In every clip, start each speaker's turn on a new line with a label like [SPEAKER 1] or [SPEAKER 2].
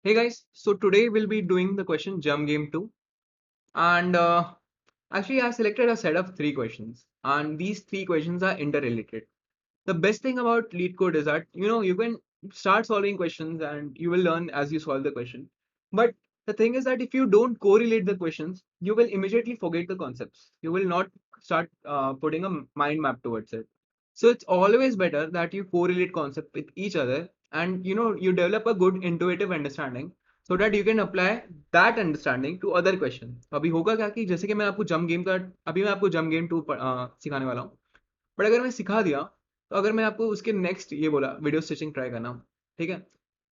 [SPEAKER 1] Hey guys, so today we'll be doing the question Jump Game 2 and actually I selected a set of three questions and these three questions are interrelated. The best thing about lead code is that you can start solving questions and you will learn as you solve the question. But the thing is that if you don't correlate the questions, you will immediately forget the concepts. You will not start putting a mind map towards it. So it's always better that you correlate concept with each other and you develop a good intuitive understanding so that you can apply that understanding to other question. अभी होगा क्या कि जैसे कि मैं आपको jump game का अभी मैं आपको जंप गेम 2 सिखाने वाला हूँ. बट अगर मैं सिखा दिया तो अगर मैं आपको उसके नेक्स्ट ये बोला वीडियो स्टिचिंग ट्राई करना, ठीक है,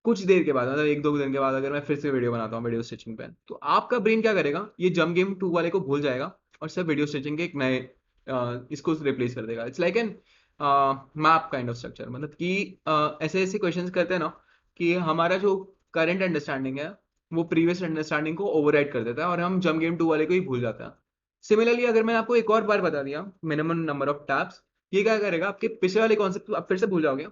[SPEAKER 1] कुछ देर के बाद मतलब एक दो दिन के बाद अगर मैं फिर से वीडियो बनाता हूँ वीडियो स्टिचिंग पे, तो आपका ब्रेन क्या करेगा, ये जंप गेम 2 वाले को भूल जाएगा और सिर्फ वीडियो स्टिचिंग के एक नए इसको रिप्लेस कर देगा. It's like an map kind of structure, मतलब कि ऐसे ऐसे क्वेश्चंस करते हैं ना कि हमारा जो करंट अंडरस्टैंडिंग है वो प्रीवियस अंडरस्टैंडिंग को ओवरराइड कर देता है और हम जंप गेम 2 वाले को ही भूल जाते हैं. सिमिलरली अगर मैंने आपको एक और बार बता दिया मिनिमम नंबर ऑफ टैब्स, ये क्या करेगा, आपके पिछले वाले कॉन्सेप्ट आप फिर से भूल जाओगे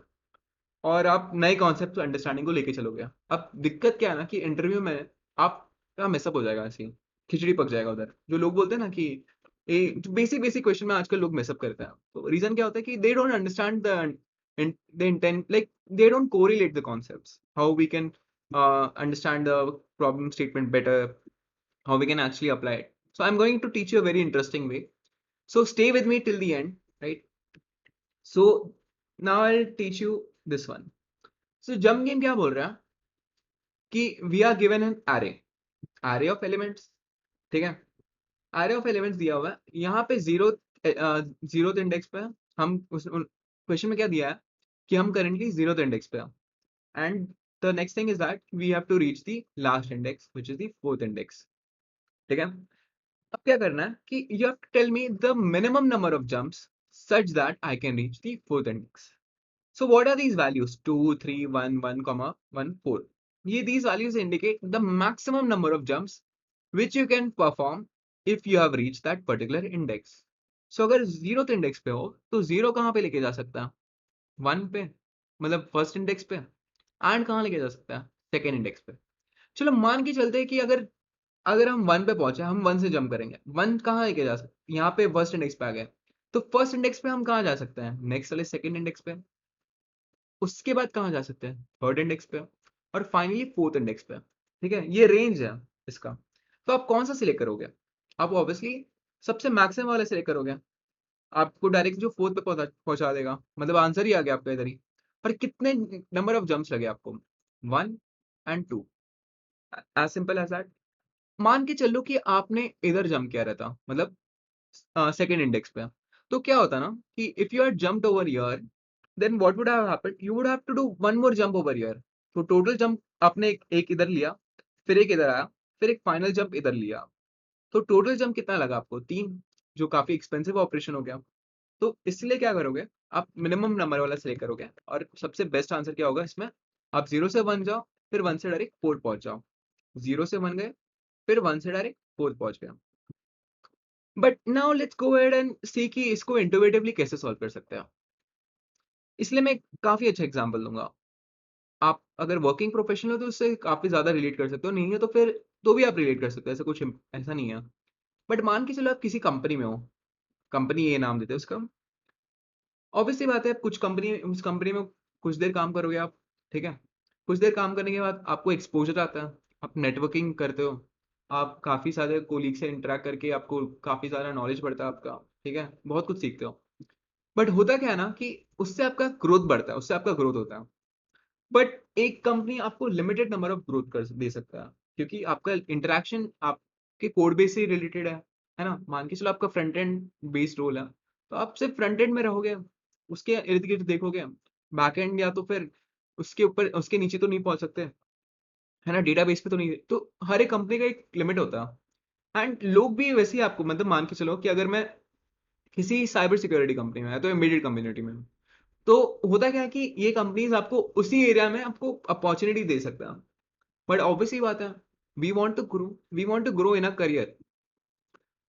[SPEAKER 1] और आप नए कॉन्सेप्ट अंडरस्टैंडिंग को लेके चलोगे. अब दिक्कत क्या है ना कि इंटरव्यू में आपका मिसअप हो जाएगा, ऐसे ही खिचड़ी पक जाएगा उधर. जो लोग बोलते हैं ना कि बेसिक बेसिक क्वेश्चन में आजकल लोग मिसअप करते हैं, तो रीजन क्या होता है कि they don't understand the intent, like they don't correlate the concepts, how we can understand the problem statement better, how we can actually apply it. So I'm going to teach you a very interesting way. So stay with me till the end, right? So now I'll teach you this one. So jump game क्या बोल रहा है कि we are given an array of elements, ठीक है. array of elements दिया हुआ है, यहाँ पे जीरोथ इंडेक्स पे है. हम उस क्वेश्चन में क्या दिया है कि हम करेंटली जीरोथ इंडेक्स पे है and the next thing is that we have to reach the last index which is the fourth index, ठीक है. अब क्या करना है कि you have to tell me the minimum number of jumps such that I can reach the fourth index. So what are these values? 2, 3, 1, 1, 1, 4. These values indicate the maximum number of jumps which you can perform if you have reached that particular index. So अगर zeroth index पे हो तो zero कहाँ पे लेके जा सकता है? 1 पे, मतलब फर्स्ट इंडेक्स पे. एंड कहाँ लेके जा सकता है? सेकेंड इंडेक्स पे. चलो मान के चलते हैं कि अगर अगर हम 1 पे पहुंचे, हम 1 से जंप करेंगे, 1 कहाँ लेके जा सकते, यहाँ पे फर्स्ट इंडेक्स पे आ गए, तो फर्स्ट इंडेक्स पे हम कहाँ जा सकते हैं? नेक्स्ट वाले सेकेंड इंडेक्स पे. उसके बाद कहाँ जा सकते हैं? थर्ड इंडेक्स पे और फाइनली फोर्थ इंडेक्स पे, ठीक है. ये रेंज है इसका. तो आप कौन सा सिलेक्ट करोगे? आप ऑब्वियसली सबसे मैक्सिमम वाला सिलेक्ट करोगे. आपको डायरेक्ट जो फोर्थ पे पहुंचा देगा, मतलब आंसर ही आ गया आपका इधर ही. पर कितने नंबर ऑफ जंप्स लगे आपको? 1 and 2, as simple as that. मान के चलो कि आपने इधर जंप किया रहता, मतलब सेकेंड इंडेक्स पे, तो क्या होता ना कि if you are jumped over here, then what would have happened, you would have to do one more jump over here. तो टोटल जंप आपने एक इधर लिया, फिर एक इधर आया, फिर एक फाइनल जंप इधर लिया. तो टोटल जंप कितना लगा आपको? 3, जो काफी एक्सपेंसिव ऑपरेशन हो गया. तो इसलिए क्या करोगे, आप मिनिमम नंबर वाला सिलेक्ट करोगे और सबसे बेस्ट आंसर क्या होगा इसमें? आप 0 से 1 जाओ, फिर 1 से डायरेक्ट 4 पहुंच जाओ. 0 से 1 गए, फिर 1 से डायरेक्ट 4 पहुंच गए. But now let's go ahead and see कि इसको इंटुइटिवली कैसे सॉल्व कर सकते हैं. इसलिए मैं एक काफी अच्छा एग्जांपल दूंगा. आप अगर वर्किंग प्रोफेशनल हो तो उससे काफी ज्यादा रिलेट कर सकते हो, नहीं है तो फिर तो भी आप रिलेट कर सकते हो, ऐसा कुछ ऐसा नहीं है. बट मान के चलो आप किसी कंपनी में हो, कंपनी ये नाम देते हैं उसका. ऑब्वियसली बात है, आप कुछ कंपनी उस कंपनी में कुछ देर काम करोगे आप, ठीक है. कुछ देर काम करने के बाद आपको एक्सपोजर आता है, आप नेटवर्किंग करते हो, आप काफी सारे कोलीग से इंटरेक्ट करके आपको काफी सारा नॉलेज बढ़ता है आपका, ठीक है, बहुत कुछ सीखते हो. बट होता क्या है ना कि उससे आपका ग्रोथ बढ़ता है, उससे आपका ग्रोथ होता है. बट एक कंपनी आपको लिमिटेड नंबर ऑफ ग्रोथ कर दे सकता है, क्योंकि आपका इंटरेक्शन आपके कोड बेस से रिलेटेड है ना. मान के चलो आपका फ्रंट एंड बेस्ड रोल है, तो आप सिर्फ फ्रंट एंड में रहोगे, उसके इर्द गिर्द देखोगे. बैक एंड या तो फिर उसके ऊपर उसके नीचे तो नहीं पहुंच सकते, है ना, डेटाबेस पे तो नहीं. तो हर एक कंपनी का एक लिमिट होता है. एंड लोग भी वैसे ही आपको, मतलब मान के चलो कि अगर मैं किसी साइबर सिक्योरिटी कंपनी में है तो एम्बेडेड कम्युनिटी में हूं, तो होता क्या है कि ये कंपनीज आपको उसी एरिया में आपको अपॉर्चुनिटी दे सकता है. बट ऑब्वियसली बात है, we want to grow in a career.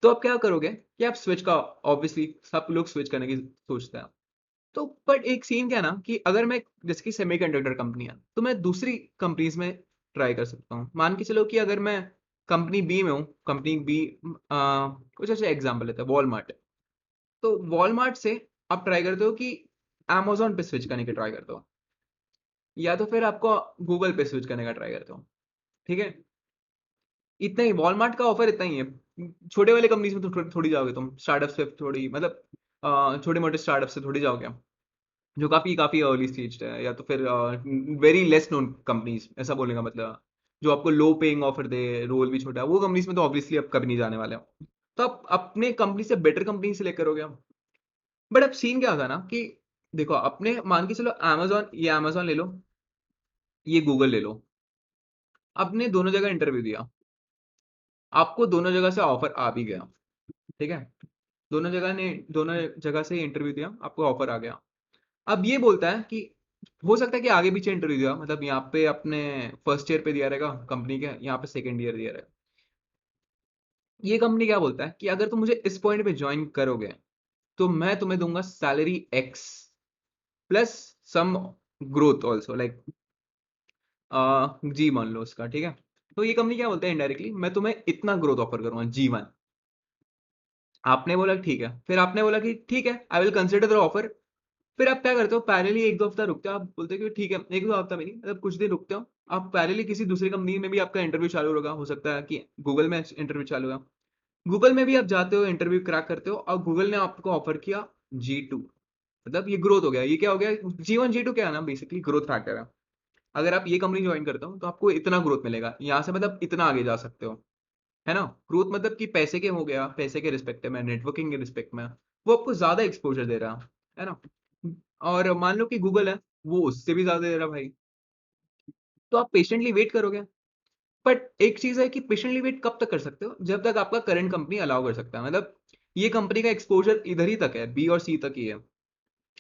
[SPEAKER 1] तो आप क्या करोगे कि आप स्विच का, ऑब्वियसली सब लोग स्विच करने की सोचते हैं. तो बट एक सीन क्या है ना कि अगर मैं, जैसे कि सेमीकंडक्टर कंपनी है, तो मैं दूसरी कंपनीज में ट्राई कर सकता हूँ। मान के चलो कि अगर मैं कंपनी बी में हूँ, कंपनी बी, कुछ ऐसे एग्जाम्पल लेते हैं, वॉलमार्ट। तो वॉलमार्ट से आप ट्राई करते हो कि अमेजोन पे स्विच करने की ट्राई करते हो, या तो फिर आपको गूगल पे स्विच करने का ट्राई करते हो। ठीक है, इतना ही वॉलमार्ट का ऑफर इतना ही है। छोटे वाले कंपनीज में तो थोड़ी जाओगे तुम, स्टार्टअप से थोड़ी, मतलब छोटे मोटे स्टार्टअप से थोड़ी जाओगे, जो काफी काफी अर्ली स्टेज है, या तो फिर वेरी लेस नोन कंपनीज, ऐसा बोलने का मतलब, जो आपको लो पेइंग ऑफर दे, रोल भी छोटा है, वो कंपनीज में तो ऑब्वियसली आप कभी नहीं जाने वाले हो। तो आप अपने कंपनी से बेटर कंपनी से लेकर हो गया। बट अब सीन क्या होता है ना कि देखो, अपने मान के चलो अमेजोन, ये अमेजोन ले लो, ये गूगल ले लो, आपने दोनों जगह इंटरव्यू दिया, आपको दोनों जगह से ऑफर आ भी गया। ठीक है, दोनों जगह से इंटरव्यू दिया, आपको ऑफर आ गया। अब ये बोलता है कि हो सकता है कि आगे पीछे इंटरव्यू दिया, मतलब यहाँ पे अपने फर्स्ट ईयर पे दिया रहेगा कंपनी के, यहाँ पे सेकंड ईयर दिया रहेगा। ये कंपनी क्या बोलता है कि अगर तुम मुझे इस पॉइंट पे ज्वाइन करोगे तो मैं तुम्हें दूंगा सैलरी एक्स प्लस सम ग्रोथ ऑल्सो, लाइक जी मान लो उसका। ठीक है, तो ये कंपनी क्या बोलता है इनडायरेक्टली, मैं तुम्हें इतना ग्रोथ ऑफर करूंगा जी1। आपने बोला ठीक है, फिर आपने बोला कि ठीक है, आई विल कंसिडर द ऑफर। फिर आप क्या करते हो, पैरेलली एक दो हफ्ता रुकते हो, आप बोलते हो कि ठीक है, एक दो हफ्ता भी नहीं, मतलब कुछ दिन रुकते हो, आप पैरेलली किसी दूसरी कंपनी में भी आपका इंटरव्यू चालू होगा, हो सकता है कि गूगल में इंटरव्यू चालू होगा, गूगल में भी आप जाते हो, इंटरव्यू क्रैक करते हो, और गूगल ने आपको ऑफर किया जी2। मतलब ये ग्रोथ हो गया, ये क्या हो गया, जी1 जी2 क्या है ना, बेसिकली ग्रोथ फैक्टर है। अगर आप ये कंपनी ज्वाइन करते हो तो आपको इतना ग्रोथ मिलेगा यहाँ से, मतलब इतना आगे जा सकते हो, है ना। ग्रोथ मतलब कि पैसे के हो गया, पैसे के रिस्पेक्ट में, नेटवर्किंग के रिस्पेक्ट में, वो आपको ज्यादा एक्सपोजर दे रहा है ना। और मान लो कि गूगल है, वो उससे भी ज्यादा दे रहा भाई, तो आप पेशेंटली वेट करोगे। बट एक चीज है कि पेशेंटली वेट कब तक कर सकते हो, जब तक आपका करंट कंपनी अलाउ कर सकता है, मतलब ये कंपनी का एक्सपोजर इधर ही तक है, बी और सी तक ही है।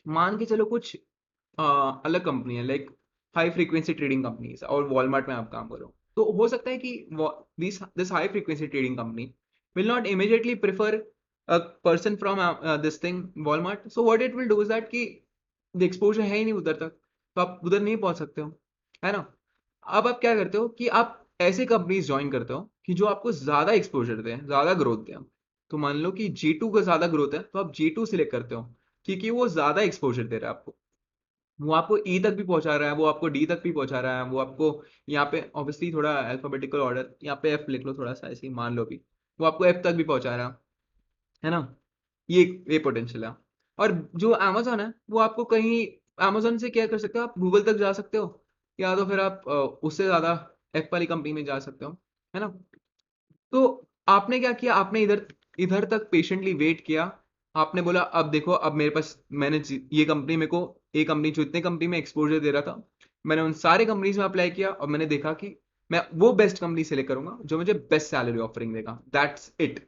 [SPEAKER 1] मान के चलो कुछ अलग कंपनी है, like high frequency trading companies, और वॉलमार्ट में आप काम करो, तो हो सकता है कि this high frequency trading company will not immediately prefer a person from this thing Walmart, so what it will do is that कि द एक्सपोजर है ही नहीं उधर तक, तो आप उधर नहीं पहुंच सकते हो, है ना। अब आप क्या करते हो कि आप ऐसे कंपनीज ज्वाइन करते हो कि जो आपको ज्यादा एक्सपोजर दें, ज्यादा ग्रोथ दें। तो मान लो कि जी2 का ज्यादा ग्रोथ है, तो आप जी2 सिलेक्ट करते हो क्योंकि वो ज्यादा एक्सपोजर दे रहा है आपको, वो आपको ई तक भी पहुंचा रहा है, वो आपको डी तक भी पहुंचा रहा है, वो आपको यहाँ पे ऑब्वियसली थोड़ा अल्फाबेटिकल ऑर्डर, यहाँ पे एफ लिख लो थोड़ा सा ऐसे ही मान लो भी, वो आपको एफ तक भी पहुंचा रहा है ना। ये पोटेंशियल है। और जो अमेजोन है वो आपको कहीं, अमेजोन से क्या कर सकते हो, आप गूगल तक जा सकते हो, या तो फिर आप उससे ज्यादा एफ वाली कंपनी में जा सकते हो, है ना। तो आपने क्या किया, आपने इधर इधर तक पेशेंटली वेट किया, आपने बोला अब देखो, अब मेरे पास, ये कंपनी मेरे को, एक कंपनी जो इतने कंपनी में एक्सपोजर दे रहा था, मैंने उन सारे कंपनीज में अप्लाई किया, और मैंने देखा कि मैं वो बेस्ट कंपनी सेलेक्ट करूंगा जो मुझे बेस्ट सैलरी ऑफरिंग देगा, दैट्स इट।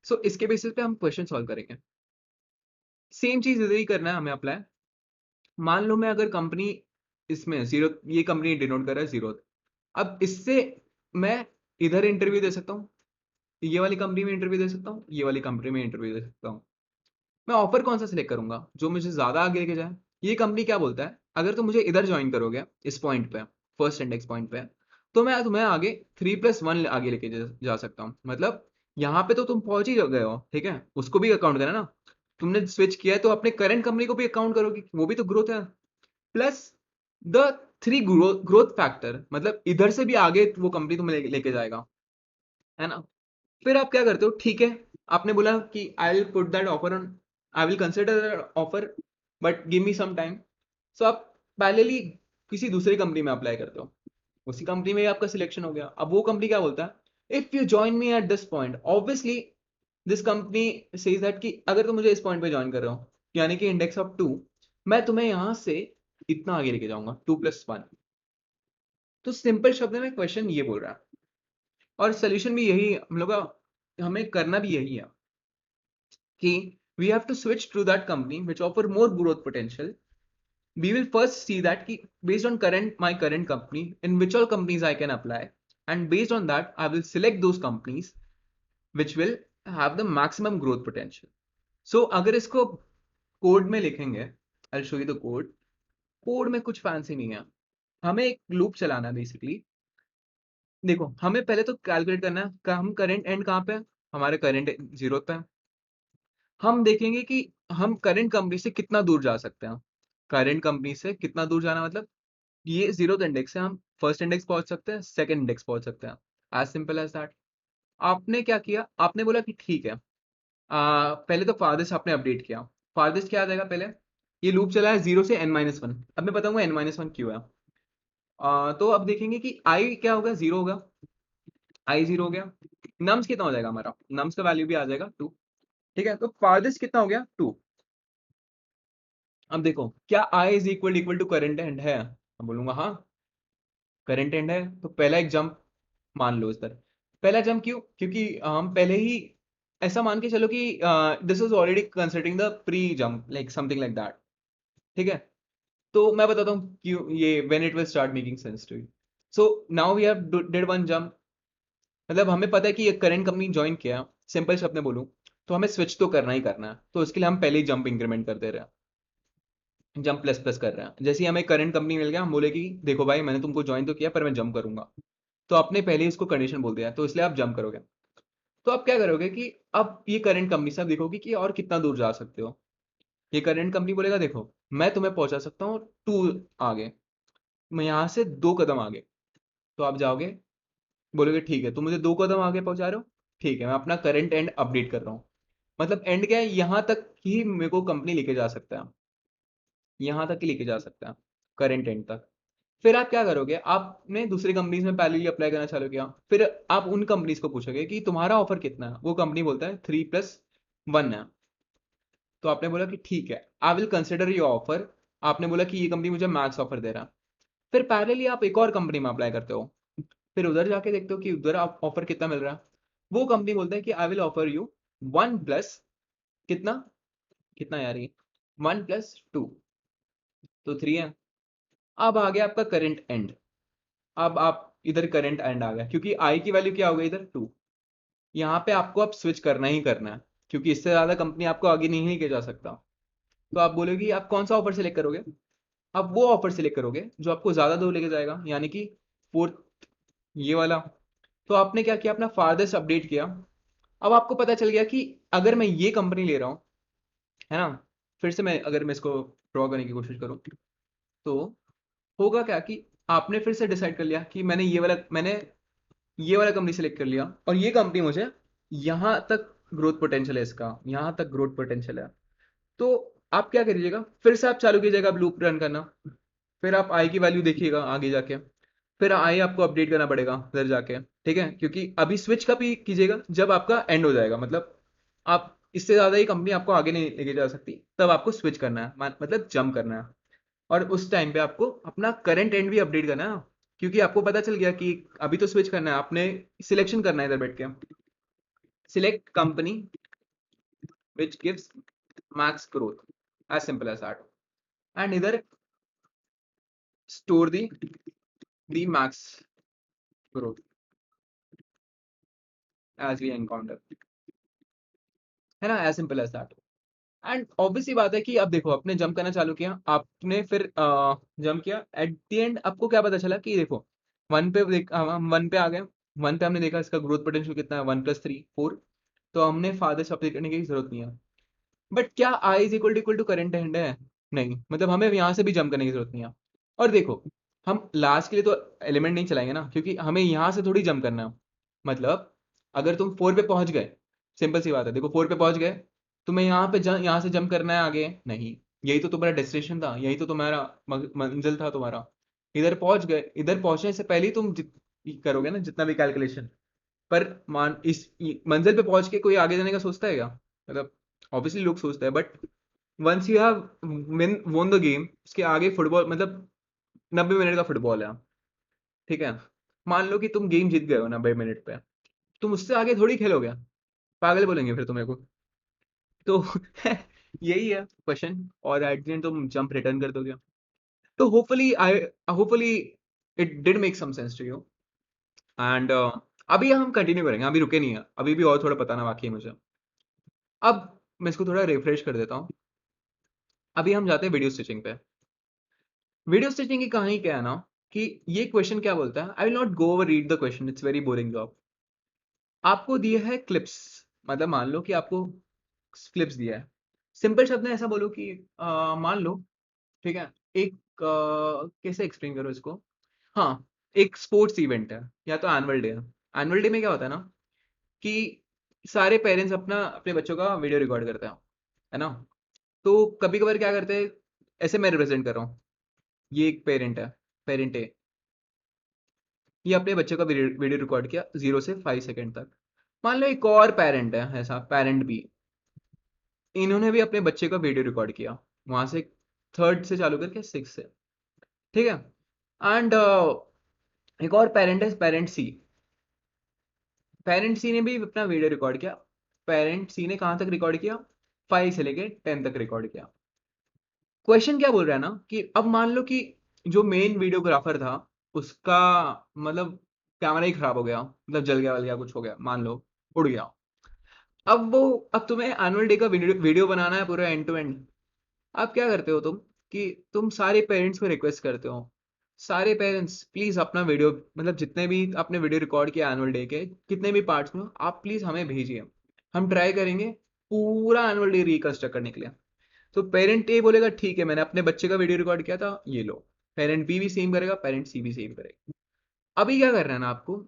[SPEAKER 1] सो इसके बेसिस पे हम क्वेश्चन सॉल्व करेंगे। सेम चीज इधर ही करना है हमें अप्लाई। मान लो मैं अगर कंपनी, इसमें जीरो, ये कंपनी डिनोट कर रहा है जीरो, अब इससे मैं इधर इंटरव्यू दे सकता हूँ, ये वाली कंपनी में इंटरव्यू दे सकता हूँ, ये वाली कंपनी में इंटरव्यू दे सकता हूँ। मैं ऑफर कौन सा सिलेक्ट करूंगा जो मुझे ज्यादा आगे लेके जाए। ये कंपनी क्या बोलता है, अगर तुम मुझे इधर ज्वाइन करोगे इस पॉइंट पे, फर्स्ट इंडेक्स पॉइंट पे, तो मैं तुम्हें आगे 3+1 आगे लेके जा सकता हूँ, मतलब यहाँ पे तो तुम पहुंच ही गए हो, ठीक है, उसको भी अकाउंट करना ना, तुमने स्विच किया है तो अपने करंट कंपनी को भी अकाउंट करोगे, वो भी तो ग्रोथ है, plus the three growth factor, मतलब इधर से भी आगे वो कंपनी तुम्हें लेके जाएगा, है ना। फिर आप क्या करते हो, ठीक है, आपने बोला कि I will put that offer on, I will consider offer, but give me some time. So आप पैरेलली किसी दूसरी कंपनी में अप्लाई करते हो, उसी कंपनी में आपका सिलेक्शन हो गया। अब वो कंपनी क्या बोलता है, if you join me at this point, obviously this company says that कि अगर तुम मुझे इस पॉइंट पे ज्वाइन कर रहे हो, यानी कि इंडेक्स ऑफ 2, मैं तुम्हें यहां से इतना आगे लेके जाऊंगा, 2+1। तो सिंपल शब्द में क्वेश्चन ये बोल रहा है, और सोल्यूशन भी यही हम लोग का, हमें करना भी यही है कि we have to switch to that company which offer more growth potential. We will first see that कि based on my current company, in which all companies I can apply, and based on that I will select those companies which will have the maximum growth potential. So अगर इसको code में लिखेंगे, I'll show you the code. Code में कुछ fancy नहीं है, हमें एक लूप चलाना है बेसिकली। देखो हमें पहले तो कैलकुलेट करना है हम करंट एंड कहाँ पे है, हमारे करंट 0 पे है। हम देखेंगे कि हम करंट कंपनी से कितना दूर जा सकते हैं। करंट कंपनी से कितना दूर जाना मतलब ये 0th इंडेक्स से हम फर्स्ट इंडेक्स पहुंच सकते हैं, सेकंड इंडेक्स पहुंच सकते हैं। As simple as that. आपने क्या किया, आपने बोला कि ठीक है, पहले तो फारदेस्ट आपने अपडेट किया। फारदेस्ट क्या आ जाएगा पहले, ये लूप चला है 0 से n-1। अब मैं बताऊंगा n-1 क्यों है। तो अब देखेंगे कि आई क्या होगा, 0 होगा। आई 0 हो गया। नम्स कितना हो जाएगा हमारा, नम्स का वैल्यू भी आ जाएगा 2। ठीक है, तो फारदेस्ट कितना हो गया 2। अब देखो क्या I is equal to current and है, मैं बोलूंगा हाँ करंट एंड है, तो पहला एक जंप मान लो इस तरह। पहला जंप क्यों, क्योंकि हम पहले ही ऐसा मान के चलो कि this is already considering the pre jump like something like that. ठीक है, तो मैं बताता हूँ क्यों ये when it will start making sense to you. So now we have did one jump. मतलब हमें पता है कि ये करंट कंपनी ज्वाइन किया, सिंपल शब्द में बोलूँ तो हमें स्विच तो करना ही करना है, तो इसके लिए हम पहले ही जंप इंक्रीमेंट कर दे रहे हैं, जंप प्लस प्लस कर रहे हैं। जैसे ही हमें करंट कंपनी मिल गया, हम बोले कि देखो भाई मैंने तुमको ज्वाइन तो किया पर मैं जंप करूंगा, तो आपने पहले ही इसको कंडीशन बोल दिया, तो इसलिए आप जंप करोगे। तो आप क्या करोगे कि अब ये करंट कंपनी से आप देखोगे कि और कितना दूर जा सकते हो। ये करंट कंपनी बोलेगा देखो मैं तुम्हें पहुंचा सकता हूँ 2 आगे, मैं यहाँ से 2 कदम आगे। तो आप जाओगे, बोलोगे ठीक है तुम मुझे 2 कदम आगे पहुंचा रहे हो, ठीक है मैं अपना करंट एंड अपडेट कर रहा हूँ। मतलब एंड क्या है, यहाँ तक ही मेरे को कंपनी लेके जा सकता है, यहाँ तक ही लेके जा सकता है करंट एंड तक। फिर आप क्या करोगे, आपने दूसरी कंपनीज में पैरेलली अप्लाई करना चालू किया, फिर आप उन कंपनीज को पूछोगे कि तुम्हारा ऑफर कितना है, वो कंपनी बोलता है 3+1 है। तो आपने बोला कि ठीक है आई विल कंसिडर योर ऑफर। आपने बोला कि ये कंपनी मुझे मैक्स ऑफर दे रहा है। फिर पैरेलली आप एक और कंपनी में अप्लाई करते हो, फिर उधर जाके देखते हो कि उधर आप ऑफर कितना मिल रहा है। वो कंपनी बोलते हैं कि आई विल ऑफर यू 1+ कितना, कितना यार ये 1+2, तो 3 है। अब आ गया आपका करंट एंड। अब आप इधर करंट एंड आ गया क्योंकि आई की वैल्यू क्या हो गई इधर 2। यहाँ पे आपको अब स्विच करना ही करना है, क्योंकि इससे ज्यादा कंपनी आपको आगे नहीं लेके जा सकता। तो आप बोलोगे आप कौन सा ऑफर सेलेक्ट करोगे, आप वो ऑफर सेलेक्ट करोगे जो आपको ज्यादा दूर लेके जाएगा, यानी कि फोर्थ, ये वाला। तो आपने क्या किया, अपना फारदेस्ट अपडेट किया। अब आपको पता चल गया कि अगर मैं ये कंपनी ले रहा हूँ, है ना, फिर से मैं अगर मैं इसको ड्रॉ करने की कोशिश करूँ, तो होगा क्या कि आपने फिर से डिसाइड कर लिया कि मैंने ये वाला कंपनी सेलेक्ट कर लिया, और ये कंपनी मुझे यहाँ तक ग्रोथ पोटेंशियल है, इसका यहाँ तक ग्रोथ पोटेंशियल है। तो आप क्या करिएगा, फिर से आप चालू कीजिएगा लूप रन करना। फिर आप आई की वैल्यू देखिएगा आगे जाके, फिर आई आपको अपडेट करना पड़ेगा उधर जाके। ठीक है, क्योंकि अभी स्विच कब ही कीजिएगा, जब आपका एंड हो जाएगा, मतलब आप इससे ज्यादा ही कंपनी आपको आगे नहीं लेके जा सकती, तब आपको स्विच करना है, मतलब जंप करना है। और उस टाइम पे आपको अपना करंट एंड भी अपडेट करना है, क्योंकि आपको पता चल गया कि अभी तो स्विच करना है, आपने सिलेक्शन करना है इधर बैठ के, select company which gives max growth, as simple as that. And इधर store the max growth as we encounter, है ना, as simple as that. And obviously बात है कि अब देखो आपने जंप करना चालू किया, आपने फिर जंप किया, एट द एंड आपको क्या पता चला कि देखो हम 1 पे आ गए। 1 पे हमने देखा इसका ग्रोथ पोटेंशियल कितना है, 1+3 4। तो हमने फादर से अपडेट करने की जरूरत नहीं है। बट क्या I is equal to current hand है, नहीं, मतलब हमें यहाँ से भी जंप करने की जरूरत नहीं है। और देखो हम लास्ट के लिए तो एलिमेंट नहीं चलाएंगे ना, क्योंकि हमें यहाँ से थोड़ी जंप करना है। मतलब अगर तुम 4 पे पहुंच गए, सिंपल सी बात है, देखो 4 पे पहुंच गए, तुम्हें यहाँ से जंप करना है आगे नहीं, यही तो तुम्हारा डेस्टिनेशन था, यही तो तुम्हारा मंजिल था तुम्हारा। इधर पहुंच गए, इधर पहुंचने से पहले ही तुम करोगे ना जितना भी कैलकुलेशन। पर मान इस मंजिल पे पहुंच के कोई आगे जाने का सोचता है क्या, मतलब ऑब्वियसली लोग सोचते हैं, but once you have won the game, उसके आगे फुटबॉल मतलब 90 मिनट का फुटबॉल है। ठीक है, मान लो कि तुम गेम जीत गए हो 90 मिनट पे, तुम उससे आगे थोड़ी खेलोगे, पागल बोलेंगे फिर तुम्हें को। तो यही है क्वेश्चन, और एट द एंड तुम जंप रिटर्न कर दोगे। तो hopefully it did make some sense to you. And अभी हम कंटिन्यू करेंगे, अभी रुके नहीं है, अभी भी और थोड़ा बताना बाकी है मुझे। अब मैं इसको थोड़ा रिफ्रेश कर देता हूँ। अभी हम जाते हैं वीडियो स्टिचिंग पे। वीडियो स्टिचिंग की कहानी क्या है ना, कि ये क्वेश्चन क्या बोलता है। I will not go over read the question, it's very boring job. आपको दिया है क्लिप्स, मतलब मान लो कि आपको क्लिप्स दिया है। सिंपल शब्द में ऐसा बोलो कि मान लो, ठीक है, एक कैसे एक्सप्लेन करो इसको। हाँ, एक स्पोर्ट्स इवेंट है या तो एनुअल डे है। एनुअल डे में क्या होता है ना कि सारे पेरेंट्स अपना अपने बच्चों का वीडियो रिकॉर्ड करते हैं, है ना। तो कभी कभार क्या करते हैं, ऐसे मैं रिप्रेजेंट कर रहा हूँ, ये एक पेरेंट है, पेरेंट ए, ये अपने बच्चे का वीडियो रिकॉर्ड किया 0 से 5 सेकंड तक। मान लो एक और पेरेंट है, ऐसा पेरेंट बी, इन्होंने भी अपने बच्चे का वीडियो रिकॉर्ड किया वहां से, थर्ड से चालू करके 6 से, ठीक है। एंड एक और पेरेंट है, पेरेंट सी। पेरेंट सी ने भी अपना वीडियो रिकॉर्ड किया। पेरेंट सी ने कहाँ तक रिकॉर्ड किया, 5 से लेके 10 तक रिकॉर्ड किया। क्वेश्चन क्या बोल रहा है ना कि अब मान लो कि जो मेन वीडियोग्राफर था उसका मतलब कैमरा ही खराब हो गया, मतलब जल गया वल गया, कुछ हो गया, मान लो उड़ गया। अब तुम्हें एनुअल डे का वीडियो बनाना है पूरा एंड टू एंड। आप क्या करते हो तुम, कि तुम सारे पेरेंट्स को रिक्वेस्ट करते हो, सारे पेरेंट्स प्लीज अपना वीडियो, मतलब जितने भी आपने वीडियो रिकॉर्ड किया एनुअल डे के कितने भी पार्ट्स में, आप प्लीज हमें भेजिए। हम ट्राई करेंगे पूरा एनुअल डे रिकंस्ट्रक्ट करने के लिए। तो पेरेंट ए बोलेगा ठीक है, मैंने अपने बच्चे का वीडियो रिकॉर्ड किया था, ये लो। पेरेंट बी भी सेम करेगा, पेरेंट सी भी सेम करेगा। अभी क्या करना है ना आपको,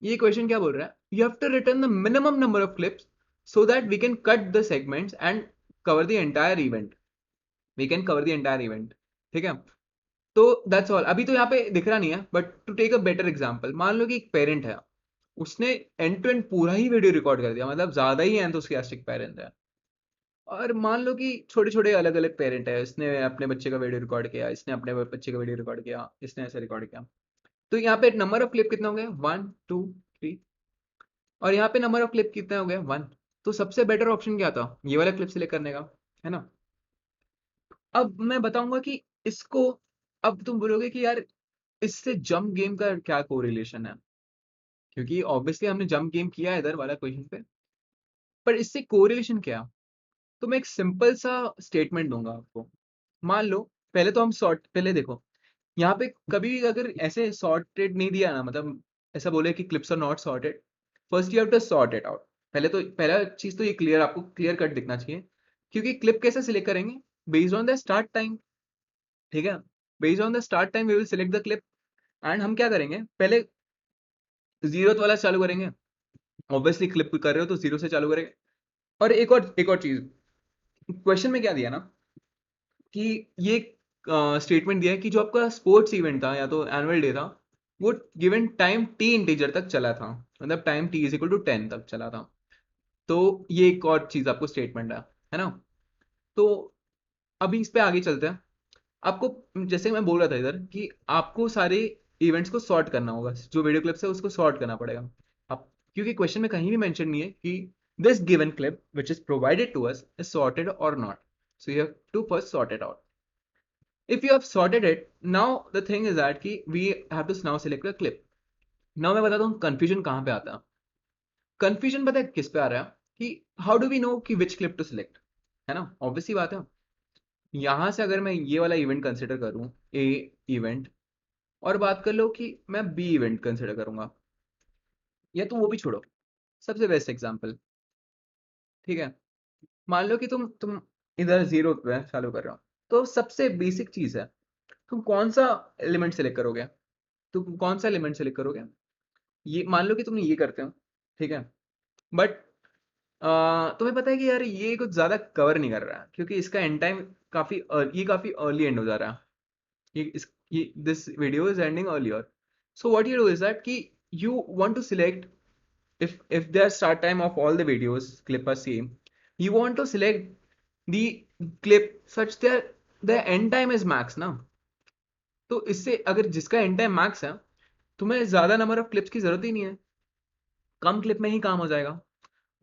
[SPEAKER 1] ये क्वेश्चन क्या बोल रहा है, you have to return the minimum number of clips so that we can cut the segments and cover the entire event, we can cover the entire event, ठीक है। तो दैट्स ऑल। अभी तो यहाँ पे दिख रहा नहीं है, but to take a better example, मान लो कि एक पेरेंट है, उसने एंड टू एंड पूरा ही वीडियो रिकॉर्ड कर दिया, मतलब ज्यादा ही एंथुसियास्टिक पेरेंट है। और मान लो कि छोटे छोटे अलग अलग पेरेंट है, इसने अपने बच्चे का वीडियो रिकॉर्ड किया, इसने अपने बच्चे का वीडियो रिकॉर्ड किया, इसने ऐसे रिकॉर्ड किया। तो यहाँ पे नंबर ऑफ क्लिप कितना हो गया, 1 2 3, और यहाँ पे नंबर ऑफ क्लिप कितना हो गया, 1। तो सबसे बेटर ऑप्शन क्या था, ये वाला क्लिप सिलेक्ट करने का, है ना। अब मैं बताऊंगा कि इसको, अब तुम बोलोगे कि यार इससे जंप गेम का क्या कोरिलेशन है, क्योंकि ऑब्वियसली हमने जंप गेम किया है इधर वाला क्वेश्चन पे, पर इससे कोरिलेशन क्या। तो मैं एक सिंपल सा स्टेटमेंट दूंगा आपको। मान लो, पहले तो हम सॉर्ट, पहले देखो यहाँ पे कभी भी अगर ऐसे सॉर्टेड नहीं दिया ना, मतलब ऐसा बोले कि clips are not sorted, first you have to sort it out. पहले तो पहला चीज तो ये क्लियर, आपको क्लियर कट दिखना चाहिए। क्योंकि क्लिप कैसे सिलेक्ट करेंगे, based on the start time, ठीक है। Based on the start time we will select the clip. And हम क्या करेंगे, पहले जीरो वाला चालू करेंगे, ऑब्वियसली क्लिप कर रहे हो तो जीरो से चालू करेंगे। और एक और चीज, क्वेश्चन में क्या दिया ना कि ये स्टेटमेंट दिया है कि जो आपका स्पोर्ट्स इवेंट था या तो एनुअल डे था, वो गिवन टाइम टी इंटीजर तक चला था, मतलब time T is equal to 10 तक चला था। तो ये एक और चीज आपको स्टेटमेंट है ना। तो अभी इस पे आगे चलते हैं। आपको जैसे मैं बोल रहा था इधर कि आपको सारे इवेंट्स को सॉर्ट करना होगा, जो वीडियो क्लिप्स है उसको सॉर्ट करना पड़ेगा। अब क्योंकि क्वेश्चन में कहीं भी मेंशन नहीं है कि this given clip which is provided to us is sorted और not, so you have to first sort it out. If you have sorted it, now the thing is that कि we have to now select a clip. Now मैं बताता हूँ confusion कहाँ पे आता है। Confusion पता है किस पे आ रहा है, कि हाउ डू वी नो कि विच क्लिप टू सिलेक्ट, है ना। ऑब्वियसली बात है, यहाँ से अगर मैं ये वाला इवेंट कंसिडर करूँ, ए इवेंट, और बात कर लो कि मैं बी इवेंट कंसिडर करूंगा, या तो वो भी छोड़ो, सबसे बेस्ट एग्जांपल, ठीक है। मान लो कि तुम इधर जीरो पे चालू कर रहे हो, तो सबसे बेसिक चीज है, तुम कौन सा एलिमेंट सेलेक्ट करोगे, तुम कौन सा एलिमेंट सेलेक्ट करोगे। ये मान लो कि तुम ये करते हो, ठीक है, बट तुम्हें पता है कि यार ये कुछ ज्यादा कवर नहीं कर रहा है, क्योंकि इसका एंड टाइम ये काफी अर्ली एंड हो जा रहा है। ये this video is ending earlier. So what you do is that कि you want to select, if the start time of all the videos clip are same, you want to select the clip such that the end time is max ना। तो इससे अगर जिसका and time max है, तुम्हें ज्यादा number of clips की जरूरत ही नहीं है, कम क्लिप में ही काम हो जाएगा।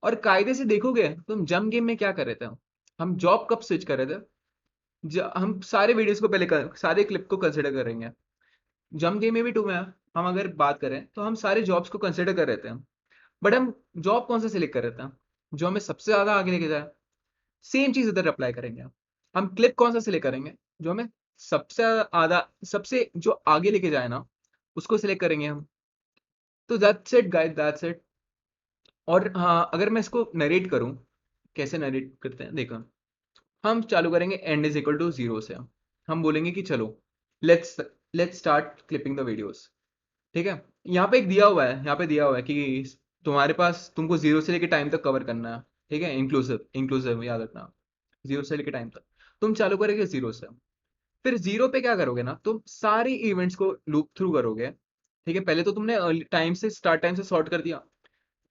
[SPEAKER 1] और कायदे से देखोगे, तुम जम गेम में क्या कर रहे थे, हम जॉब कब स्विच कर रहे थे, हम सारे वीडियोस को पहले सारे क्लिप को कंसिडर करेंगे। जम गेम में भी टू में हम अगर बात करें तो हम सारे जॉब्स को कंसिडर कर रहे थे, बट हम जॉब कौन सा सिलेक्ट कर रहे थे, जो हमें सबसे ज्यादा आगे लेके जाए। सेम चीज इधर अप्लाई करेंगे, हम क्लिप कौन सा सिलेक्ट करेंगे, जो हमें सबसे आधा सबसे जो आगे लेके जाए ना उसको सिलेक्ट करेंगे हम। तो that's it guys, that's it. और हाँ, अगर मैं इसको नरेट करूं, कैसे नरेट करते हैं देखो, हम चालू करेंगे end is equal to zero से। हम बोलेंगे कि चलो let's let's start clipping the videos. ठीक है, यहाँ पे एक दिया हुआ है, यहाँ पे दिया हुआ है कि तुम्हारे पास तुमको जीरो से लेके टाइम तक कवर करना है। ठीक है, इंक्लूसिव इंक्लूसिव याद रखना, जीरो से लेके टाइम तक। तुम चालू करोगे जीरो से, फिर जीरो पे क्या करोगे ना, तुम सारी इवेंट्स को लूप थ्रू करोगे। ठीक है, पहले तो तुमने टाइम से स्टार्ट टाइम से सॉर्ट कर दिया।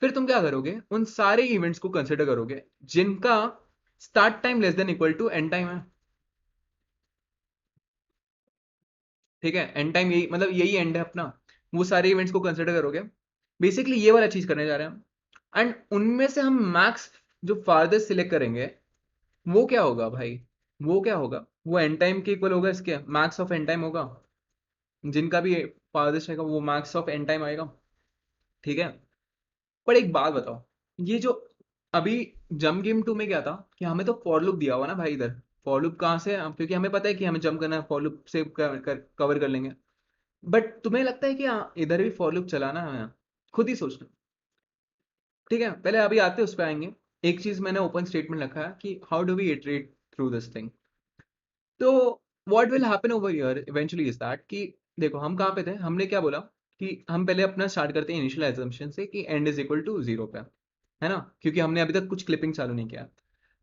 [SPEAKER 1] फिर तुम क्या करोगे, उन सारे इवेंट्स को कंसिडर करोगे जिनका start time less than equal to end time है। ठीक है, एंड टाइम यही मतलब यही एंड है अपना। वो सारे इवेंट्स को कंसिडर करोगे, बेसिकली ये वाला चीज करने जा रहे हैं हम। एंड उनमें से हम मैक्स जो फारदेस्ट सिलेक्ट करेंगे, वो क्या होगा भाई, वो क्या होगा, वो एंड टाइम के इक्वल होगा, इसके मैक्स ऑफ एंड टाइम होगा। जिनका भी फारदेस्ट रहेगा वो मैक्स ऑफ एंड टाइम आएगा। ठीक है, पर एक बात बताओ, ये जो अभी जम गेम 2 में क्या था कि हमें तो फॉर लूप दिया हुआ ना भाई इधर। फॉर लूप कहाँ से क्योंकि हमें पता है कि हमें जंप करना है, फॉर लूप से कवर कर लेंगे। बट तुम्हें लगता है कि हाँ इधर भी फॉर लूप चलाना है हमें? खुद ही सोचना। ठीक है, पहले अभी आते उस पर आएंगे। एक चीज मैंने ओपन स्टेटमेंट रखा है कि how do we iterate through this thing. तो what will happen over here eventually is that कि देखो हम कहाँ पे थे, हमने क्या बोला कि हम पहले अपना स्टार्ट करते हैं इनिशियल एजम्पशन से कि end is equal to zero पे, है ना, क्योंकि हमने अभी तक कुछ क्लिपिंग चालू नहीं किया।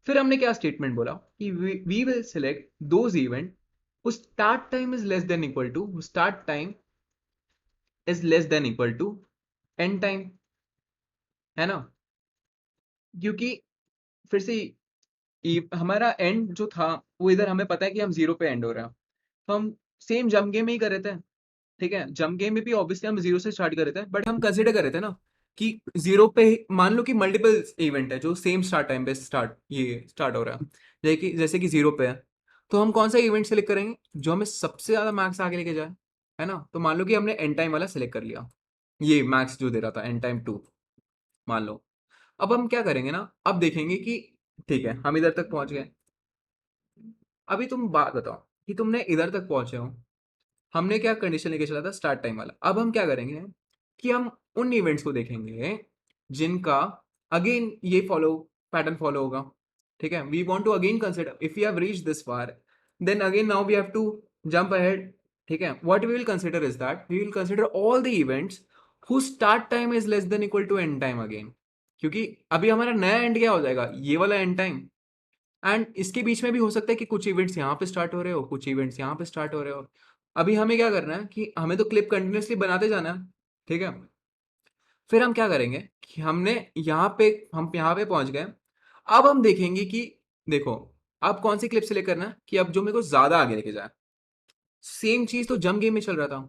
[SPEAKER 1] फिर हमने क्या स्टेटमेंट बोला कि we will select those event whose start time is less than equal to whose start time is less than equal to end time, है ना। क्योंकि फिर से हमारा एंड जो था वो इधर हमें पता है कि हम जीरो पे एंड हो रहा है। तो हम सेम जंप गेम में ही कर रहे थे। ठीक है, जंप गेम में भी ऑब्वियसली हम जीरो से स्टार्ट कर रहे थे, बट हम कंसिडर कर रहे थे ना कि जीरो पे मान लो कि मल्टीपल इवेंट है जो सेम स्टार्ट टाइम पे स्टार्ट हो रहा है, जैसे कि जीरो पे है। तो हम कौन सा इवेंट सेलेक्ट करेंगे जो हमें सबसे ज्यादा मैक्स आगे लेके जाए, है ना। तो मान लो कि हमने एंड टाइम वाला सेलेक्ट कर लिया, ये मैक्स जो दे रहा था एंड टाइम 2, मान लो। अब हम क्या करेंगे ना, अब देखेंगे कि ठीक है हम इधर तक पहुंच गए। अभी तुम बात बताओ कि तुमने इधर तक पहुंचे हो, हमने क्या कंडीशन लेके चला था, स्टार्ट टाइम वाला। अब हम क्या करेंगे कि हम उन इवेंट्स को देखेंगे जिनका अगेन ये फॉलो पैटर्न फॉलो होगा। ठीक है, we want to again consider if you have reached this far, then again now we have to jump ahead. ठीक है, what we will consider is that we will consider all the events whose start time is less than equal to end time again. क्योंकि अभी हमारा नया and क्या हो जाएगा, ये वाला एंड टाइम। एंड इसके बीच में भी हो सकता है कि कुछ इवेंट्स यहाँ पे स्टार्ट हो रहे हो, कुछ इवेंट्स यहाँ पे स्टार्ट हो रहे हो। अभी हमें क्या करना है कि हमें तो क्लिप कंटिन्यूसली बनाते जाना है। ठीक है, फिर हम क्या करेंगे कि हम यहाँ पे पहुंच गए। अब हम देखेंगे कि देखो, अब कौन सी क्लिप सेलेक्ट करना है कि अब जो मेरे को ज्यादा आगे लेके जाए। सेम चीज तो जंप गेम में चल रहा था।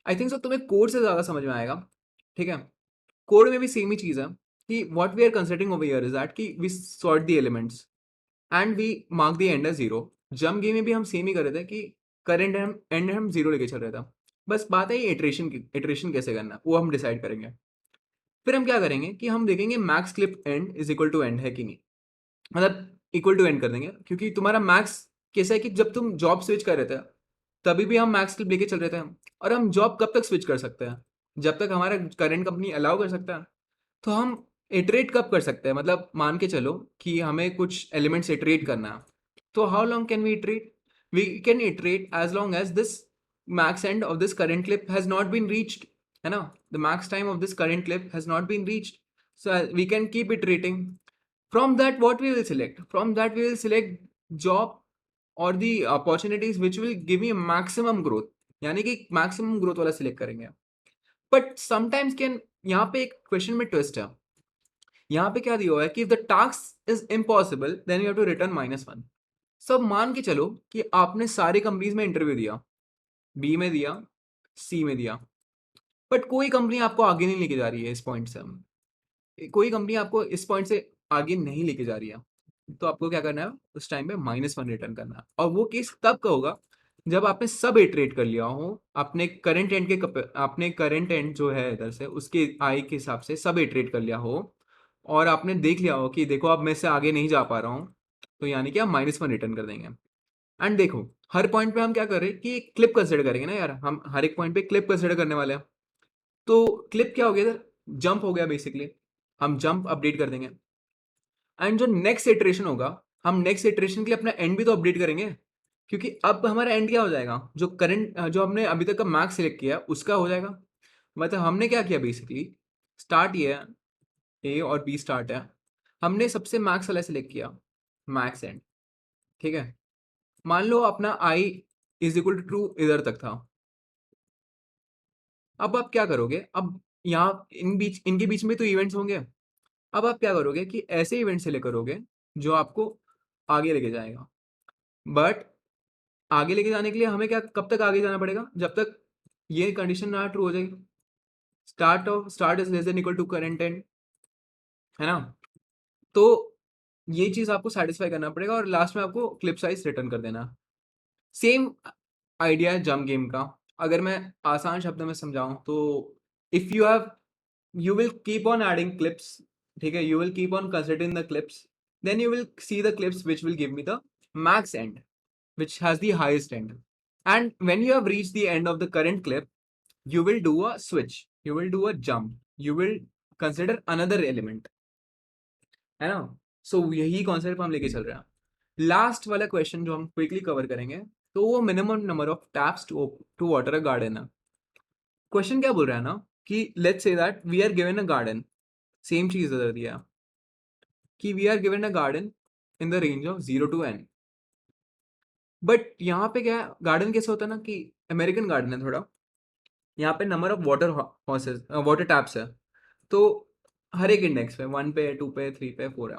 [SPEAKER 1] आई थिंक सो तुम्हें कोड से ज्यादा समझ में आएगा। ठीक है, कोड में भी सेम ही चीज है कि what we are considering over here is that कि we sort the elements and we mark the end as zero. Jump game में भी हम सेम ही कर रहे थे कि करंट एंड हम जीरो लेके चल रहे थे। बस बात है ये इटरेशन की, इटरेशन कैसे करना है वो हम डिसाइड करेंगे। फिर हम क्या करेंगे कि हम देखेंगे max clip end is equal to end है कि नहीं, मतलब इक्वल टू एंड कर देंगे। क्योंकि तुम्हारा मैक्स कैसा है कि जब तुम जॉब स्विच कर रहे थे तभी भी हम मैक्स क्लिप लेके चल रहे थे। और हम जॉब कब तक स्विच कर सकते हैं, जब तक हमारा करंट कंपनी अलाउ कर सकता है। तो हम इटरेट कब कर सकते हैं, मतलब मान के चलो कि हमें कुछ एलिमेंट्स इटरेट करना है। तो how long can we iterate, we can iterate as long as this max end of this current clip has not been reached, है ना। the max time of this current clip has not been reached, so we can keep iterating. From that what we will select, from that we will select job or the opportunities which will give me maximum growth, यानी कि maximum growth वाला select करेंगे। But sometimes can, यहाँ पे एक question में twist है। यहाँ पे क्या दिया हुआ है कि if the task is impossible then you have to return -1। सब मान के चलो कि आपने सारे कंपनीज में इंटरव्यू दिया, बी में दिया, सी में दिया, बट कोई कंपनी आपको आगे नहीं लेके जा रही है इस पॉइंट से। कोई कंपनी आपको इस पॉइंट से आगे नहीं लेके जा रही है। तो आपको क्या करना है, उस टाइम पे -1 रिटर्न करना है। और वो केस तब का होगा जब आपने सब इटरेट कर लिया हो, आपने करंट एंड जो है इधर से उसके आई के हिसाब से सब इटरेट कर लिया हो, और आपने देख लिया हो कि देखो अब मैं से आगे नहीं जा पा रहा हूँ, तो यानी कि आप -1 रिटर्न कर देंगे। एंड देखो, हर पॉइंट पे हम क्या कर रहे हैं कि क्लिप कंसिडर करेंगे ना यार, हम हर एक पॉइंट पे क्लिप कंसिडर करने वाले हैं। तो क्लिप क्या हो गया इधर, जंप हो गया बेसिकली, हम जंप अपडेट कर देंगे। एंड जो नेक्स्ट इटरेशन होगा, हम नेक्स्ट इटरेशन के लिए अपना एंड भी तो अपडेट करेंगे, क्योंकि अब हमारा एंड क्या हो जाएगा, जो करंट जो हमने अभी तक का मैक्स सिलेक्ट किया उसका हो जाएगा। मतलब हमने क्या किया बेसिकली, स्टार्ट ये है, ए और बी स्टार्ट है, हमने सबसे मैक्स वाला सिलेक्ट किया, मैक्स एंड, ठीक है। मान लो अपना आई इज इक्वल टू ट्रू इधर तक था। अब आप क्या करोगे, अब यहाँ इनके बीच में तो इवेंट्स होंगे। अब आप क्या करोगे कि ऐसे इवेंट से लेकर करोगे जो आपको आगे लेके जाएगा। बट आगे लेके जाने के लिए हमें क्या, कब तक आगे जाना पड़ेगा, जब तक ये कंडीशन ना ट्रू हो जाएगी, start is less than equal to current and, है ना। तो ये चीज आपको सेटिस्फाई करना पड़ेगा और लास्ट में आपको क्लिप साइज रिटर्न कर देना। सेम आइडिया है जंप गेम का। अगर मैं आसान शब्दों में समझाऊं तो, if you have, you will keep on adding clips, ठीक है, you will keep on considering the clips, then you will see the clips which will give me the max end, which has the highest end. And when you have reached the end of the current clip, you will do a switch, you will do a jump, you will consider another element, है ना। सो यही concept हम लेके चल रहे हैं। Last वाला question जो हम क्विकली कवर करेंगे, तो वो minimum number of taps to water a garden है। क्वेश्चन क्या बोल रहा है ना कि let's say that we are given a garden, same चीज इधर दिया कि we are given a garden in the range of 0 to n। But यहाँ पे क्या, गार्डन कैसे होता है ना कि अमेरिकन गार्डन है थोड़ा, यहाँ पे number of water horses, water taps है। तो हर एक इंडेक्स पे 1 पे 2 पे 3 पे 4 है।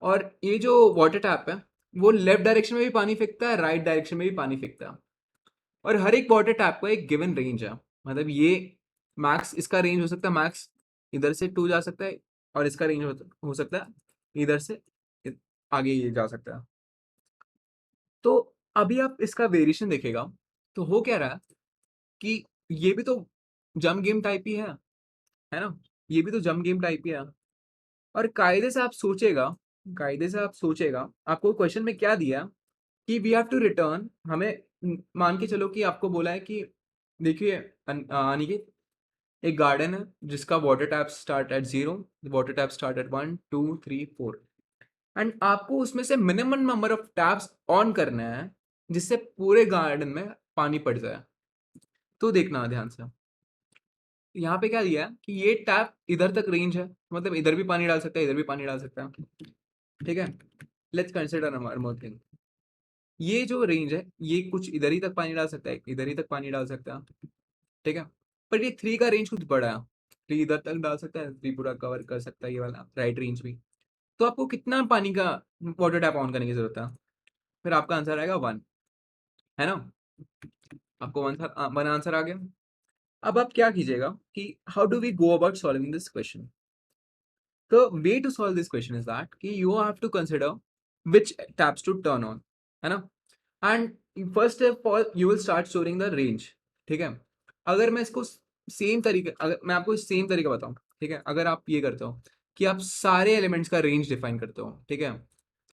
[SPEAKER 1] और ये जो वाटर टैप है, वो लेफ्ट डायरेक्शन में भी पानी फेंकता है, राइट डायरेक्शन में भी पानी फेंकता है। और हर एक वाटर टैप का एक गिवन रेंज है। मतलब ये मैक्स, इसका रेंज हो सकता है मैक्स इधर से 2 जा सकता है, और इसका रेंज हो सकता है इधर से आगे ये जा सकता है। तो अभी आप इसका वेरिएशन देखेगा, तो हो क्या रहा है कि ये भी तो जंप गेम टाइप ही है ना, ये भी तो जंप गेम टाइप ही है। और कायदे से आप सोचेगा आपको क्वेश्चन में क्या दिया कि वी हैव टू रिटर्न, हमें मान के चलो कि आपको बोला है कि देखिए अनिकेत, एक गार्डन है जिसका water tap start at 0, water tap start at 1 2 3 4, and आपको उसमें से minimum number of taps on करना है जिससे पूरे गार्डन में पानी पड़ जाए। तो देखना ध्यान से, यहाँ पे क्या दिया है कि ये टैप इधर तक रेंज है, मतलब इधर भी पानी डाल सकता है, इधर भी पानी डाल सकता है, ठीक है। Let's consider one more thing, ये जो रेंज है ये कुछ इधर ही तक पानी डाल सकता है, इधर ही तक पानी डाल सकता है, ठीक है। पर ये 3 का रेंज कुछ बड़ा है, 3 इधर तक डाल सकता है, 3 पूरा कवर कर सकता है ये वाला राइट रेंज भी। तो आपको कितना पानी का वाटर टैप ऑन करने की जरूरत है, फिर आपका आंसर आएगा 1, है ना। आपको वन आंसर आ गया। अब आप क्या कीजिएगा कि how do we go about solving this question. The way to solve this question is that कि you have to consider which tabs to turn on, है ना। and first of all you will start storing the range, ठीक है। अगर मैं इसको same तरीके, अगर मैं आपको सेम तरीका बताऊं, ठीक है, अगर आप ये करते हो कि आप सारे एलिमेंट्स का रेंज डिफाइन करते हो, ठीक है।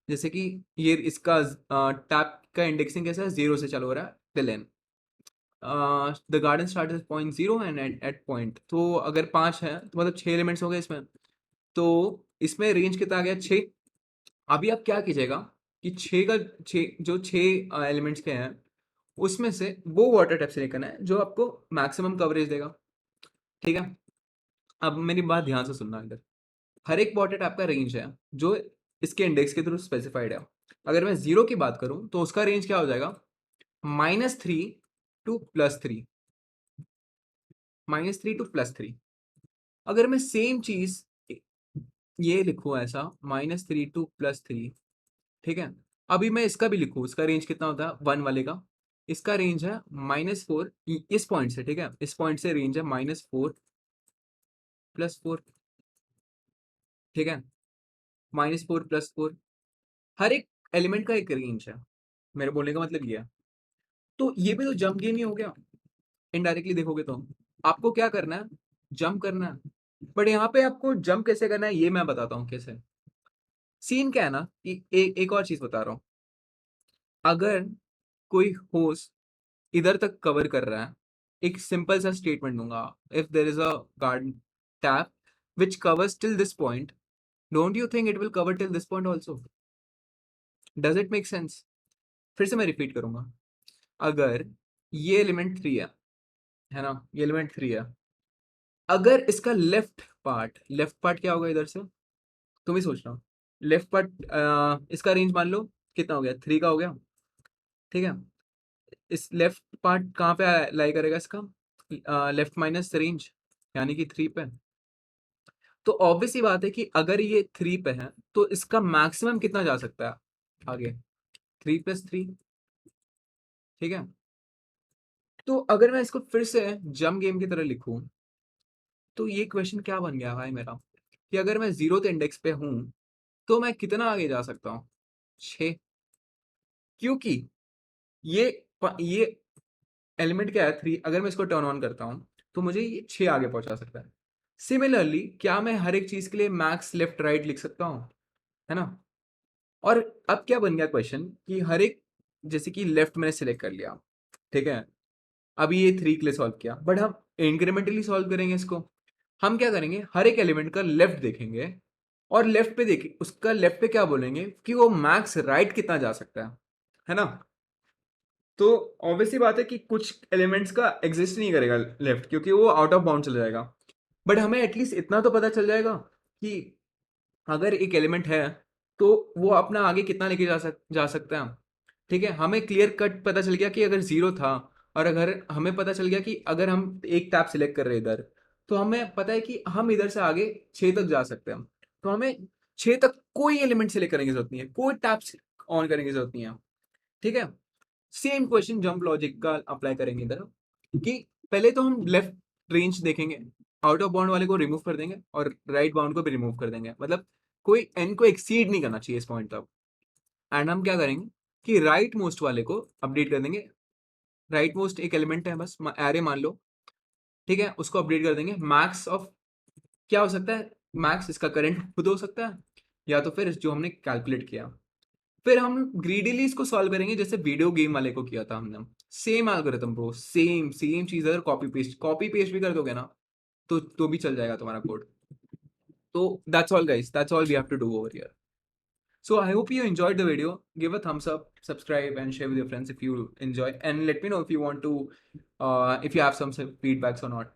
[SPEAKER 1] जैसे कि ये इसका टैप का इंडेक्सिंग कैसा है, 0 से चालू हो रहा है till N, the garden start at point 0 and at point, तो अगर 5 है तो मतलब 6 एलिमेंट्स हो गए इसमें। तो इसमें रेंज कितना आ गया, 6। अभी आप क्या कीजिएगा कि 6 का 6 जो 6 एलिमेंट्स के हैं उसमें से वो वाटर टैप सेलेक्ट करना है जो आपको मैक्सिमम कवरेज देगा, ठीक है। अब मेरी बात ध्यान से सुनना, इधर हर एक वाटर टैप का रेंज है जो इसके इंडेक्स के थ्रू स्पेसिफाइड है। अगर मैं 0 की बात करूं तो उसका रेंज क्या हो जाएगा, -3 टू +3, -3 टू +3। अगर मैं सेम चीज ये लिखूं ऐसा, -3 टू +3, ठीक है। अभी मैं इसका भी लिखूं, इसका रेंज कितना होता है 1 वाले का, इसका रेंज है -4 इस पॉइंट से, ठीक है, इस पॉइंट से रेंज है -4 +4, ठीक है, -4 +4। हर एक एलिमेंट का एक रेंज है, मेरे बोलने का मतलब ये है। तो ये भी तो जंप गेम ही हो गया, इनडायरेक्टली देखोगे तो। आपको क्या करना है, जंप करना है। बट यहाँ पे आपको जंप कैसे करना है ये मैं बताता हूँ कैसे। सीन क्या है ना कि एक और चीज बता रहा हूँ। अगर कोई होस्ट इधर तक कवर कर रहा है, एक सिंपल सा स्टेटमेंट दूंगा, if there is a guard tap which covers till this point, don't you think it will cover till this point also? Does it make sense? फिर से मैं रिपीट करूंगा, अगर ये एलिमेंट 3 है ना, ये एलिमेंट 3 है, अगर इसका लेफ्ट पार्ट क्या होगा इधर से, तुम ही सोच रहा हो। लेफ्ट पार्ट इसका रेंज मान लो कितना हो गया, 3 का हो गया, ठीक है। इस लेफ्ट पार्ट कहाँ पे लाई करेगा इसका, लेफ्ट माइनस रेंज, यानी कि 3 पे। तो ऑब्वियस सी बात है कि अगर ये 3 पे है तो इसका मैक्सिमम कितना जा सकता है आगे, 3+3, ठीक है। तो अगर मैं इसको फिर से जम गेम की तरह लिखूं, तो ये क्वेश्चन क्या बन गया भाई मेरा, कि अगर मैं 0th इंडेक्स पे हूं तो मैं कितना आगे जा सकता हूँ, 6, क्योंकि ये ये एलिमेंट क्या है, 3, अगर मैं इसको टर्न ऑन करता हूँ तो मुझे ये 6 आगे पहुंचा सकता है। सिमिलरली क्या मैं हर एक चीज के लिए मैक्स लेफ्ट राइट लिख सकता हूँ, है ना। और अब क्या बन गया क्वेश्चन, कि हर एक, जैसे कि लेफ्ट मैंने सिलेक्ट कर लिया, ठीक है, अभी ये 3 के लिए सॉल्व किया, बट हम इंक्रीमेंटली सॉल्व करेंगे इसको। हम क्या करेंगे, हर एक एलिमेंट का लेफ्ट देखेंगे, और लेफ्ट पे देखिए, उसका लेफ्ट पे क्या बोलेंगे कि वो मैक्स राइट कितना जा सकता है ना। तो ऑब्वियसली बात है कि कुछ एलिमेंट्स का एग्जिस्ट नहीं करेगा लेफ्ट, क्योंकि वो आउट ऑफ बाउंड चला जाएगा। बट हमें एटलीस्ट इतना तो पता चल जाएगा कि अगर एक एलिमेंट है तो वो अपना आगे कितना लेके जा सकता है, ठीक है। हमें क्लियर कट पता चल गया कि अगर 0 था, और अगर हमें पता चल गया कि अगर हम एक टैप सिलेक्ट कर रहे हैं इधर, तो हमें पता है कि हम इधर से आगे 6 तक जा सकते हैं। तो हमें 6 तक कोई एलिमेंट सिलेक्ट करने की जरूरत नहीं है, कोई टैप ऑन करने की जरूरत नहीं है, ठीक है। सेम क्वेश्चन जंप लॉजिक का अप्लाई करेंगे इधर, कि पहले तो हम लेफ्ट रेंज देखेंगे, आउट ऑफ बाउंड वाले को रिमूव कर देंगे और राइट बाउंड को भी रिमूव कर देंगे, मतलब कोई एन को एक्सीड नहीं करना चाहिए इस पॉइंट तक। एंड हम क्या करेंगे कि राइट मोस्ट वाले को अपडेट कर देंगे, राइट मोस्ट एक एलिमेंट है बस, एरे मान लो, ठीक है, उसको अपडेट कर देंगे मैक्स ऑफ, क्या हो सकता है, मैक्स इसका करंट खुद हो सकता है, या तो फिर जो हमने कैलकुलेट किया। फिर हम ग्रीडीली इसको सॉल्व करेंगे जैसे वीडियो गेम वाले को किया था हमने, same algorithm bro, same same चीज। अगर कॉपी पेस्ट भी कर दोगे ना, तो भी चल जाएगा तुम्हारा कोड। तो that's all guys, that's all we have to do over here. So I hope you enjoyed the video. Give a thumbs up, subscribe, and share with your friends if you enjoy. And let me know if you want to, if you have some feedbacks or not.